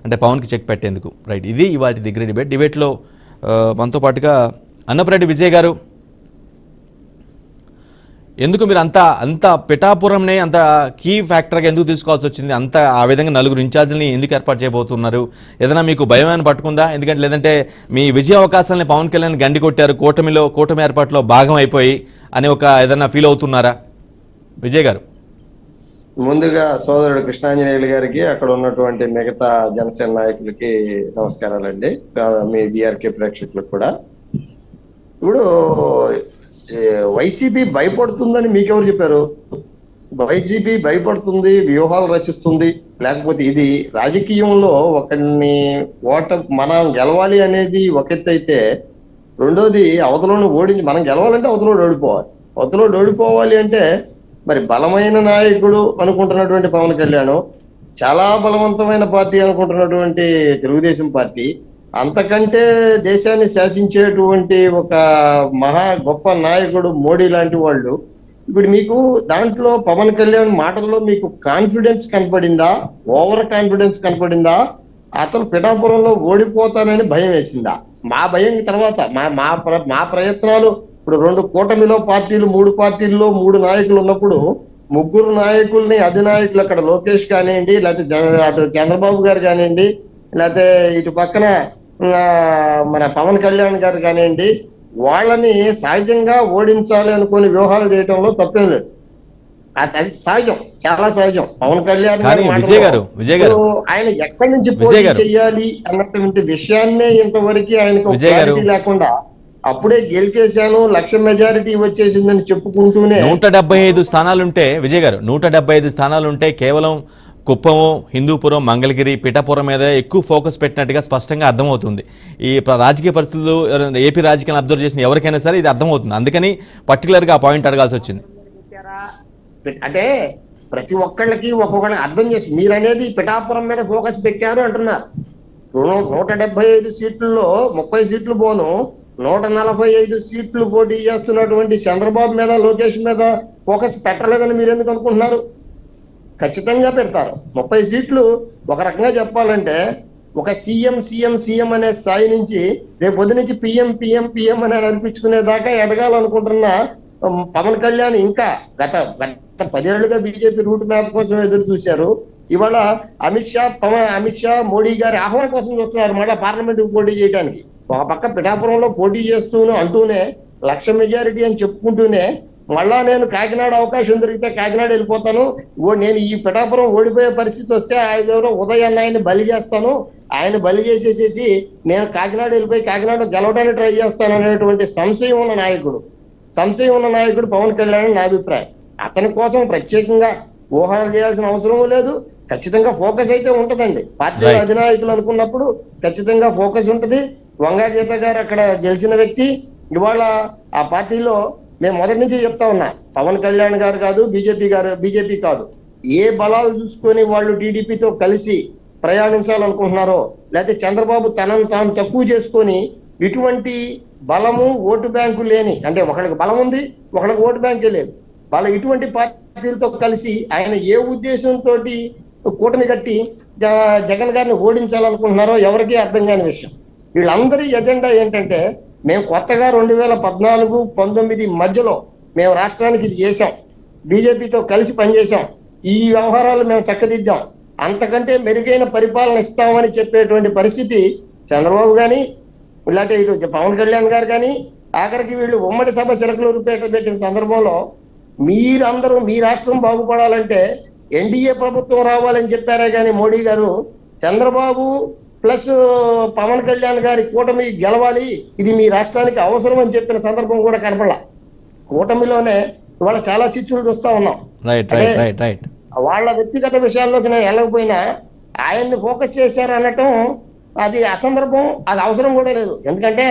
అంటే పవన్కి చెక్ పెట్టేందుకు. రైట్, ఇది ఇవాటి దగ్గర డిబేట్లో మనతో పాటుగా అన్నపరెడ్డి విజయ్ గారు, ఎందుకు మీరు అంత పిఠాపురంనే అంత కీ ఫ్యాక్టర్గా ఎందుకు తీసుకోవాల్సి వచ్చింది? అంత ఆ విధంగా నలుగురు ఇన్ఛార్జ్ని ఎందుకు ఏర్పాటు చేయబోతున్నారు? ఏదైనా మీకు భయం అని పట్టుకుందా? ఎందుకంటే లేదంటే మీ విజయ అవకాశాలని పవన్ కళ్యాణ్ గండి కొట్టారు, కూటమి ఏర్పాటులో భాగం అయిపోయి అని ఒక ఏదైనా ఫీల్ అవుతున్నారా విజయ్ గారు? ముందుగా సోదరుడు కృష్ణాంజనేయులు గారికి, అక్కడ ఉన్నటువంటి మిగతా జనసేన నాయకులకి నమస్కారాలండి. మీ బీఆర్కే ప్రేక్షకులకు కూడా. ఇప్పుడు వైసీపీ భయపడుతుందని మీకెవరు చెప్పారు? వైసీపీ భయపడుతుంది, వ్యూహాలు రచిస్తుంది, లేకపోతే ఇది రాజకీయంలో ఒకరిని మనం గెలవాలి అనేది ఒక ఎత్తు అయితే, రెండోది అవతలను ఓడించి మనం గెలవాలంటే అవతలోడు ఓడిపోవాలి. అవతలోడు ఓడిపోవాలి అంటే మరి బలమైన నాయకుడు అనుకుంటున్నటువంటి పవన్ కళ్యాణ్, చాలా బలవంతమైన పార్టీ అనుకుంటున్నటువంటి తెలుగుదేశం పార్టీ, అంతకంటే దేశాన్ని శాసించేటువంటి ఒక మహా గొప్ప నాయకుడు మోడీ లాంటి వాళ్ళు, ఇప్పుడు మీకు దాంట్లో పవన్ కళ్యాణ్ మాటల్లో మీకు కాన్ఫిడెన్స్ కనపడిందా? ఓవర్ కాన్ఫిడెన్స్ కనపడిందా? అతను పిఠాపురంలో ఓడిపోతానని భయం వేసిందా? మా భయం తర్వాత మా ప్రయత్నాలు, ఇప్పుడు 2 కూటమిలో పార్టీలు, 3 పార్టీల్లో 3 నాయకులు ఉన్నప్పుడు, 3 నాయకుల్ని అధినాయకులు, అక్కడ లోకేష్ కానివ్వండి, లేకపోతే అటు చంద్రబాబు గారు కానివ్వండి, లేకపోతే ఇటు పక్కన మన పవన్ కళ్యాణ్ గారు కానివ్వండి, వాళ్ళని సహజంగా ఓడించాలి అనుకుని వ్యూహాలు చేయడంలో తప్పేం లేదు. అది సహజం, చాలా సహజం. పవన్ కళ్యాణ్ గారు ఆయన ఎక్కడి నుంచి పోటీ చెయ్యాలి అన్నటువంటి విషయాన్నే ఇంతవరకు ఆయనకు క్లారిటీ లేకుండా అప్పుడే గెలిచేశాను, 1,00,000 మెజారిటీ వచ్చేసిందని చెప్పుకుంటూనే 175 స్థానాలుంటే విజయ్ గారు, 175 స్థానాలుంటే కేవలం కుప్పము, హిందూపురం, మంగళగిరి, పిఠాపురం మీద ఎక్కువ ఫోకస్ పెట్టినట్టుగా స్పష్టంగా అర్థమవుతుంది. ఈ రాజకీయ పరిస్థితులు ఏపీ రాజకీయాన్ని అబ్జర్వ్ చేసిన ఎవరికైనా సరే ఇది అర్థమవుతుంది. అందుకని పర్టికులర్గా ఆ పాయింట్ అడగాల్సి వచ్చింది. అంటే ప్రతి ఒక్కళ్ళకి ఒక్కొక్కళ్ళకి అర్థం చేసి మీరు అనేది పిఠాపురం మీద ఫోకస్ పెట్టారు అంటున్నారు. 175 సీట్లలో 30 సీట్లు పోను 145 సీట్లు పోటీ చేస్తున్నటువంటి చంద్రబాబు మీద, లోకేష్ మీద ఫోకస్ పెట్టలేదని మీరు ఎందుకు అనుకుంటున్నారు? ఖచ్చితంగా పెడతారు. 30 సీట్లు ఒక రకంగా చెప్పాలంటే ఒక సీఎం అనే స్థాయి నుంచి రేపు పొద్దు నుంచి పిఎం అని అనిపించుకునేదాకా ఎదగాలనుకుంటున్న పవన్ కళ్యాణ్ ఇంకా గత 10 ఏళ్లుగా బీజేపీ రూట్ మ్యాప్ కోసం ఎదురు చూశారు. ఇవాళ అమిత్ షా మోడీ గారి ఆహ్వానం కోసం చూస్తున్నారు మళ్ళీ పార్లమెంట్కి పోటీ చేయడానికి. ఒక పక్క పిఠాపురంలో పోటీ అంటూనే 1,00,000 మెజారిటీ అని చెప్పుకుంటూనే, మళ్ళా నేను కాకినాడ అవకాశం దొరికితే కాకినాడ వెళ్ళిపోతాను, నేను ఈ పిఠాపురం ఓడిపోయే పరిస్థితి వస్తే ఆయన ఉదయాన్ని ఆయన బలి చేస్తాను, ఆయన బలి చేసేసేసి నేను కాకినాడ వెళ్ళిపోయి కాకినాడ గెలవడానికి ట్రై చేస్తాను అనేటువంటి సంశయం ఉన్న నాయకుడు పవన్ కళ్యాణ్ నా అభిప్రాయం. అతని కోసం ప్రత్యేకంగా ఊహలు చేయాల్సిన అవసరం లేదు. ఖచ్చితంగా ఫోకస్ అయితే ఉంటదండి. పార్టీ అధినాయకులు అనుకున్నప్పుడు ఖచ్చితంగా ఫోకస్ ఉంటది. వంగా గీత గారు అక్కడ గెలిచిన వ్యక్తి. ఇవాళ ఆ పార్టీలో మేము మొదటి నుంచి చెప్తా ఉన్నా, పవన్ కళ్యాణ్ గారు కాదు, బీజేపీ కాదు, ఏ బలాలు చూసుకొని వాళ్ళు టీడీపీతో కలిసి ప్రయాణించాలనుకుంటున్నారో, లేకపోతే చంద్రబాబు తనను తాను తక్కువ చేసుకొని ఇటువంటి బలము ఓటు బ్యాంకు లేని, అంటే ఒకళ్ళకి బలం ఉంది, ఒకళ్ళకి ఓటు బ్యాంకే లేదు, వాళ్ళ ఇటువంటి పార్టీలతో కలిసి ఆయన ఏ ఉద్దేశంతో కూటమి కట్టి జగన్ గారిని ఓడించాలనుకుంటున్నారో ఎవరికీ అర్థం కాని విషయం. వీళ్ళందరి ఎజెండా ఏంటంటే, మేము కొత్తగా 2014-19 మధ్యలో మేము రాష్ట్రానికి ఇది చేశాం, బీజేపీతో కలిసి పనిచేశాం, ఈ వ్యవహారాలు మేము చక్కదిద్దాం, అంతకంటే మెరుగైన పరిపాలన ఇస్తామని చెప్పేటువంటి పరిస్థితి చంద్రబాబు కానీ, ఇలాంటి ఇటు పవన్ కళ్యాణ్ గారు కానీ, ఆఖరికి వీళ్ళు ఉమ్మడి సభ చిలకలూరుపేట పెట్టిన సందర్భంలో మీరందరూ మీ రాష్ట్రం బాగుపడాలంటే ఎన్డీఏ ప్రభుత్వం రావాలని చెప్పారే కానీ మోడీ గారు చంద్రబాబు ప్లస్ పవన్ కళ్యాణ్ గారి కూటమి గెలవాలి, ఇది మీ రాష్ట్రానికి అవసరం అని చెప్పిన సందర్భం కూడా కనపడాల. కూటమిలోనే ఇవాళ చాలా చిచ్చులు చూస్తా ఉన్నాం. వాళ్ళ వ్యక్తిగత విషయాల్లోకి నేను వెళ్ళకపోయినా ఆయన్ని ఫోకస్ చేశారు అనటం అది అసందర్భం, అది అవసరం కూడా లేదు. ఎందుకంటే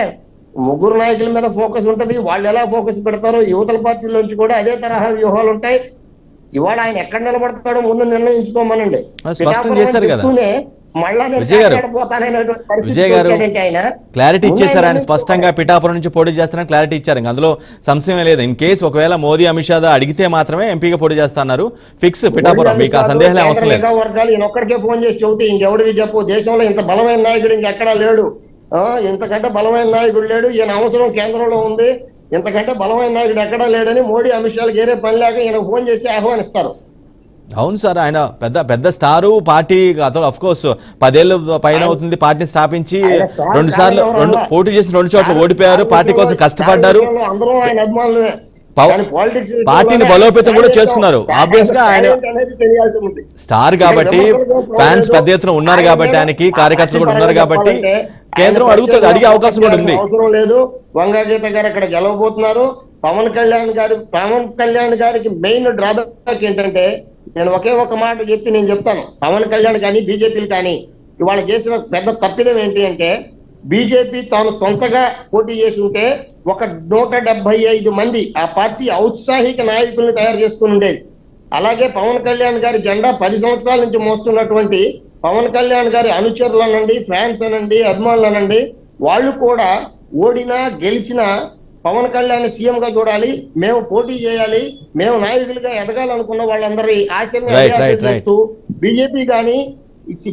3 నాయకుల మీద ఫోకస్ ఉంటది, వాళ్ళు ఎలా ఫోకస్ పెడతారో యువతల పార్టీలోంచి కూడా అదే తరహా వ్యూహాలు ఉంటాయి. ఇవాళ ఆయన ఎక్కడ నిలబడతాడో ముందు నిర్ణయించుకోమనండి. చెప్తూనే మళ్ళా నేను విజయ్ గారు, కాపాడబోతాననేటువంటి పరిస్థితికి విజయ్ గారు వచ్చాడంటే ఆయన క్లారిటీ ఇచ్చేసారు. ఆయన ముందు స్పష్టంగా పిఠాపురం నుంచి పోటీ చేస్తారని క్లారిటీ ఇచ్చారు. ఇంకా అందులో సంశయం లేదు. ఇన్ కేసు ఒకవేళ మోదీ అమిత్ షా అడిగితే మాత్రమే ఎంపీగా పోటీ చేస్తున్నారు. ఫిక్స్ పిఠాపురం, మీకు ఆ సందేహం అవసరం లేదు. కేంద్ర నిఘా వర్గాలు ఈయనొక్కడికే ఫోన్ చేసి చెబితే ఇంకెవడికి చెప్పు, దేశంలో ఇంత బలమైన నాయకుడు ఇంకెక్కడా లేడు, ఇంతకంటే బలమైన నాయకుడు లేడు, ఈయన అవసరం కేంద్రంలో ఉంది, ఇంతకంటే బలమైన నాయకుడు ఎక్కడా లేడని మోడీ అమిత్ షాలకు ఏరే పని లేక ఈయన ఫోన్ చేసి ఆహ్వానిస్తారు. అవును సార్, ఆయన పెద్ద స్టారు పార్టీ. అతను అఫ్ కోర్స్ 10 ఏళ్ళు పైన అవుతుంది పార్టీని స్థాపించి, 2 సార్లు పోటీ చేసి 2 చోట్ల ఓడిపోయారు, పార్టీ కోసం కష్టపడ్డారు, అందరూ ఆయన అభిమానులే. పార్టీని బలోపేతం కూడా చేసుకున్నారు. ఆబ్వియస్ గా ఆయన స్టార్ కాబట్టి, ఫ్యాన్స్ పెద్ద ఎత్తున ఉన్నారు కాబట్టి, ఆయనకి కార్యకర్తలు కూడా ఉన్నారు కాబట్టి కేంద్రం అడుగుతుంది, అడిగే అవకాశం కూడా ఉంది. అవసరం లేదు. వంగగీత గారు అక్కడ గెలవబోతున్నారు. పవన్ కళ్యాణ్ గారికి మెయిన్ డ్రాబ్యాక్ ఏంటంటే, నేను ఒకే ఒక మాట చెప్పి నేను చెప్తాను, పవన్ కళ్యాణ్ కానీ బీజేపీలు కానీ ఇవాళ చేసిన పెద్ద తప్పిదం ఏంటి అంటే, బీజేపీ తాను సొంతగా పోటీ చేసి ఉంటే ఒక 175 మంది ఆ పార్టీ ఔత్సాహిక నాయకుల్ని తయారు చేసుకుని ఉండేది. అలాగే పవన్ కళ్యాణ్ గారి జెండా 10 సంవత్సరాల నుంచి మోస్తున్నటువంటి పవన్ కళ్యాణ్ గారి అనుచరులు అనండి, ఫ్యాన్స్ అనండి, అభిమానులు అనండి, వాళ్ళు కూడా ఓడినా గెలిచినా పవన్ కళ్యాణ్ సీఎం గా చూడాలి, మేము పోటీ చేయాలి, మేము నాయకులుగా ఎదగాలనుకున్న వాళ్ళందరి ఆశల్ని చేస్తూ బీజేపీ కానీ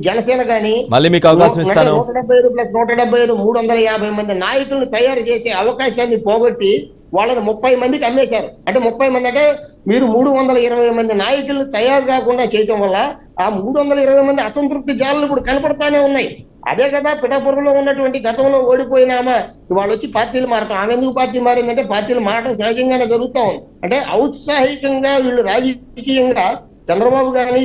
జనసేన కానీ మళ్ళీ మీకు అవకాశం ఇస్తాను 175 + 175 350 మంది నాయకులను తయారు చేసే అవకాశాన్ని పోగొట్టి వాళ్ళని 30 మందికి అమ్మేశారు. అంటే 30 మంది అంటే మీరు 320 మంది నాయకులను తయారు కాకుండా చేయటం వల్ల ఆ 320 మంది అసంతృప్తి జాలు ఇప్పుడు కనపడతానే ఉన్నాయి. అదే కదా పిఠాపురంలో ఉన్నటువంటి గతంలో ఓడిపోయినామా ఇవాళ వచ్చి పార్టీలు మారటం. ఆమె ఎందుకు పార్టీ మారిందంటే పార్టీలు మారటం సహజంగానే జరుగుతూ ఉంది. అంటే ఔత్సాహికంగా వీళ్ళు రాజకీయంగా చంద్రబాబు గాని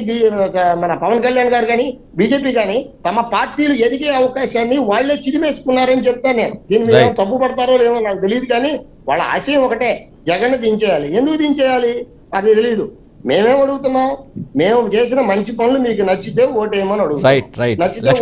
మన పవన్ కళ్యాణ్ గారు కానీ బీజేపీ కానీ తమ పార్టీలు ఎదిగే అవకాశాన్ని వాళ్లే చిరిమేసుకున్నారని చెప్తాను నేను. దీని మీద తప్పు పడతారో లేదో నాకు తెలియదు, కానీ వాళ్ళ ఆశయం ఒకటే, జగన్ దించేయాలి. ఎందుకు దించేయాలి అది తెలియదు. మేమేం అడుగుతున్నాం, మేము చేసిన మంచి పనులు మీకు నచ్చితే ఓటేయమని అడుగుతాం. రైట్. నచ్చితే